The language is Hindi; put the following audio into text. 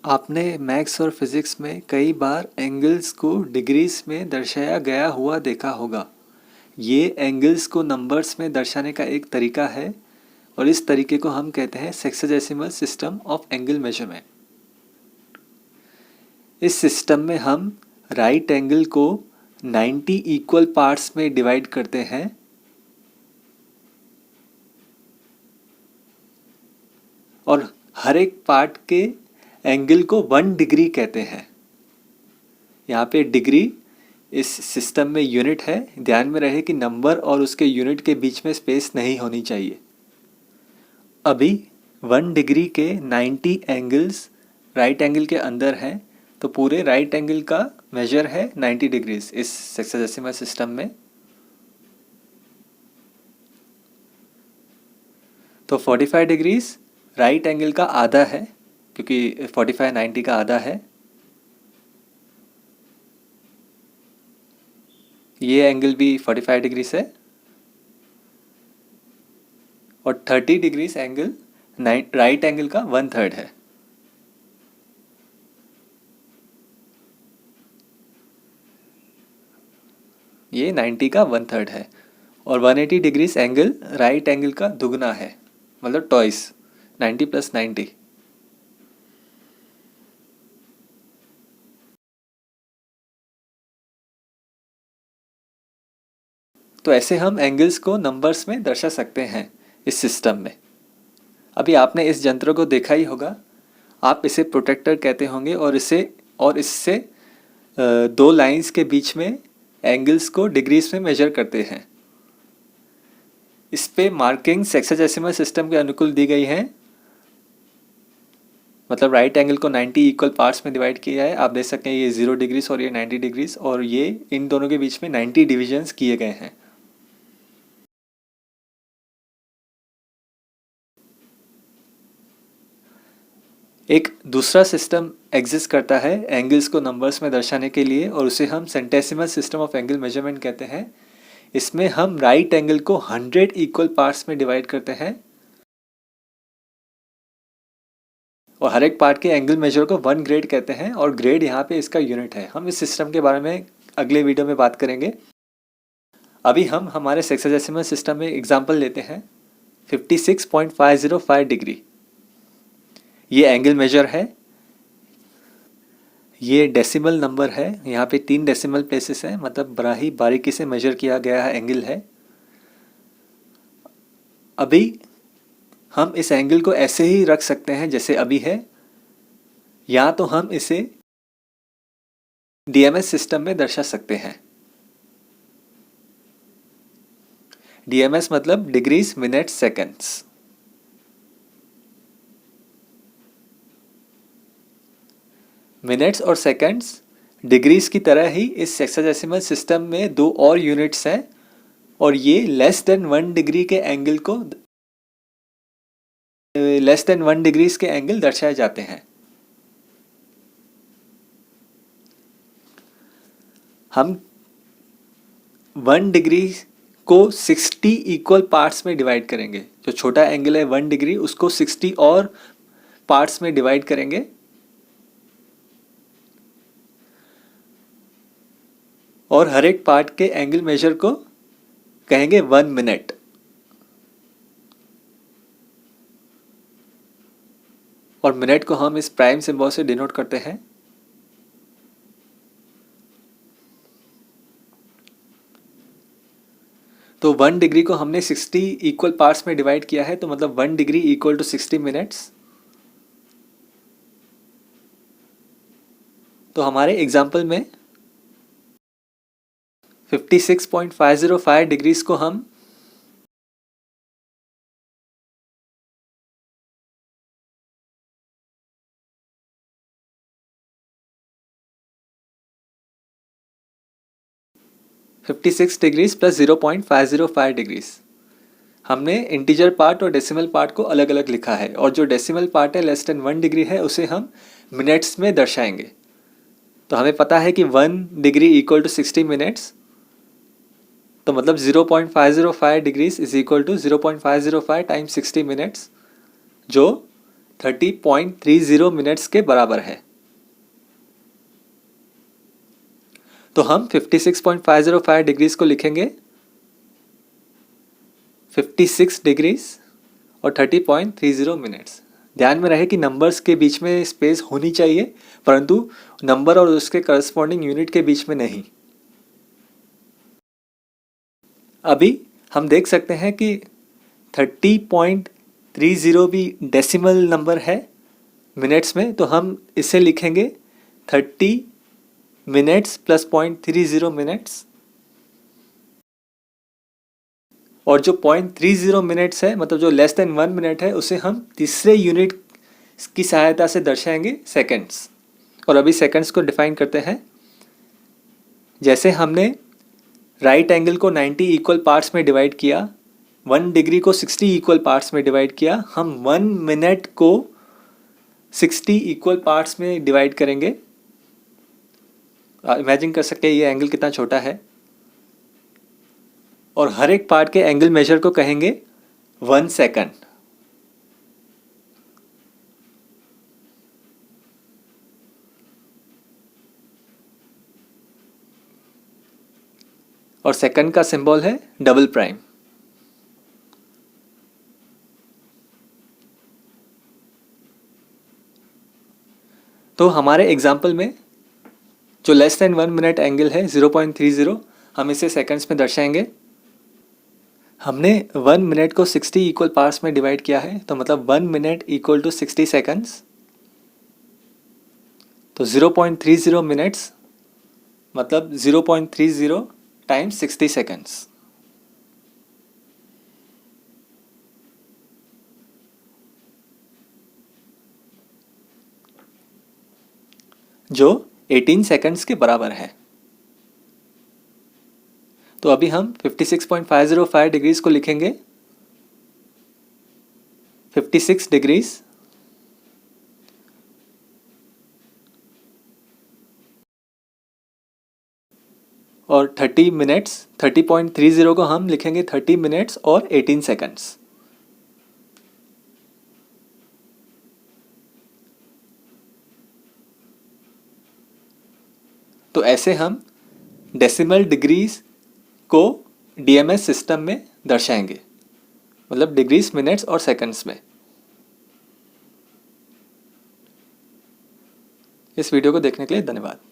आपने मैथ्स और फिज़िक्स में कई बार एंगल्स को डिग्रीज में दर्शाया गया हुआ देखा होगा। ये एंगल्स को नंबर्स में दर्शाने का एक तरीका है और इस तरीके को हम कहते हैं sexagesimal system of angle measurement. इस सिस्टम में हम राइट एंगल को 90 इक्वल पार्ट्स में डिवाइड करते हैं और हर एक पार्ट के एंगल को 1 डिग्री कहते हैं। यहाँ पे डिग्री इस सिस्टम में यूनिट है। ध्यान में रहे कि नंबर और उसके यूनिट के बीच में स्पेस नहीं होनी चाहिए। अभी 1 डिग्री के 90 एंगल्स राइट एंगल के अंदर हैं, तो पूरे राइट एंगल का मेजर है 90 डिग्रीज इस सेक्साडेसिमल सिस्टम में। तो 45 डिग्रीज राइट एंगल का आधा है, क्योंकि 45 90 का आधा है। ये एंगल भी 45 डिग्री से और 30 डिग्रीज एंगल राइट एंगल का 1/3 है। ये 90 का 1/3 है और 180 डिग्रीज एंगल राइट एंगल का दुगना है, मतलब ट्वाइस 90 + 90। तो ऐसे हम एंगल्स को नंबर्स में दर्शा सकते हैं इस सिस्टम में। अभी आपने इस यंत्र को देखा ही होगा। आप इसे प्रोटेक्टर कहते होंगे और इससे दो लाइंस के बीच में एंगल्स को डिग्रीज में मेजर करते हैं। इस पे मार्किंग सेक्साडेसिमल सिस्टम के अनुकूल दी गई है। मतलब राइट एंगल को 90 इक्वल पार्ट्स में डिवाइड किया है। आप देख सकते हैं ये 0 डिग्रीज और ये 90 डिग्रीज, और ये इन दोनों के बीच में 90 डिविजन्स किए गए हैं। एक दूसरा सिस्टम एग्जिस्ट करता है एंगल्स को नंबर्स में दर्शाने के लिए, और उसे हम centesimal system of angle measurement कहते हैं। इसमें हम राइट एंगल को 100 इक्वल पार्ट्स में डिवाइड करते हैं और हर एक पार्ट के एंगल मेजर को 1 ग्रेड कहते हैं, और ग्रेड यहाँ पे इसका यूनिट है। हम इस सिस्टम के बारे में अगले वीडियो में बात करेंगे। अभी हम हमारे सेक्साडेसिमल सिस्टम में एग्जांपल लेते हैं। 56.505 डिग्री ये एंगल मेजर है। ये डेसिमल नंबर है। यहाँ पे 3 डेसिमल प्लेसेस हैं, मतलब बड़ा ही बारीकी से मेजर किया गया है एंगल है। अभी हम इस एंगल को ऐसे ही रख सकते हैं जैसे अभी है, या तो हम इसे डीएमएस सिस्टम में दर्शा सकते हैं। डीएमएस मतलब डिग्रीज मिनट सेकेंड्स। मिनट्स और सेकेंड्स डिग्रीज की तरह ही इस सेक्साडेसिमल सिस्टम में दो और यूनिट्स हैं, और ये लेस देन 1 डिग्री के एंगल को लेस देन 1 डिग्रीज के एंगल दर्शाए जाते हैं। हम 1 डिग्री को 60 इक्वल पार्ट्स में डिवाइड करेंगे। जो छोटा एंगल है 1 डिग्री, उसको 60 और पार्ट्स में डिवाइड करेंगे, और हर एक पार्ट के एंगल मेजर को कहेंगे 1 मिनट। और मिनट को हम इस प्राइम सिंबल से डिनोट करते हैं। तो 1 डिग्री को हमने 60 इक्वल पार्ट्स में डिवाइड किया है, तो मतलब 1 डिग्री इक्वल टू 60 मिनट्स। तो हमारे एग्जाम्पल में 56.505 डिग्रीज को हम 56 डिग्रीज प्लस 0.505 डिग्रीज हमने इंटीजर पार्ट और डेसिमल पार्ट को अलग अलग लिखा है, और जो डेसिमल पार्ट है लेस देन 1 डिग्री है उसे हम मिनट्स में दर्शाएंगे। तो हमें पता है कि 1 डिग्री इक्वल टू 60 मिनट्स, तो मतलब 0.505 degrees is equal to 0.505 times 60 minutes, जो 30.30 मिनट्स के बराबर है। तो हम 56.505 डिग्रीज को लिखेंगे 56 डिग्रीज और 30.30 मिनट्स। ध्यान में रहे कि नंबर्स के बीच में स्पेस होनी चाहिए, परंतु नंबर और उसके करस्पॉन्डिंग यूनिट के बीच में नहीं। अभी हम देख सकते हैं कि 30.30 भी डेसिमल नंबर है मिनट्स में, तो हम इसे लिखेंगे 30 मिनट्स प्लस 0.30 मिनट्स। और जो 0.30 मिनट्स है, मतलब जो लेस देन 1 मिनट है, उसे हम तीसरे यूनिट की सहायता से दर्शाएंगे सेकंड्स। और अभी सेकंड्स को डिफाइन करते हैं। जैसे हमने राइट एंगल को 90 इक्वल पार्ट्स में डिवाइड किया, 1 डिग्री को 60 इक्वल पार्ट्स में डिवाइड किया, हम 1 मिनट को 60 इक्वल पार्ट्स में डिवाइड करेंगे। इमेजिन कर सकते हैं ये एंगल कितना छोटा है। और हर एक पार्ट के एंगल मेजर को कहेंगे 1 सेकंड। और सेकंड का सिंबल है डबल प्राइम। तो हमारे एग्जाम्पल में जो लेस देन 1 मिनट एंगल है 0.30, हम इसे सेकंड्स में दर्शाएंगे। हमने 1 मिनट को 60 इक्वल पार्ट्स में डिवाइड किया है, तो मतलब 1 मिनट इक्वल टू 60 सेकंड्स। तो 0.30 मिनट्स मतलब 0.30 टाइम्स 60 सेकंड्स। जो 18 सेकंड्स के बराबर है। तो अभी हम 56.505 डिग्रीज को लिखेंगे 56 डिग्रीज और 30 मिनट्स, 30.30 को हम लिखेंगे 30 मिनट्स और 18 सेकंड्स। तो ऐसे हम डेसिमल डिग्रीज को डीएमएस सिस्टम में दर्शाएंगे, मतलब डिग्रीज, मिनट्स और सेकंड्स में। इस वीडियो को देखने के लिए धन्यवाद।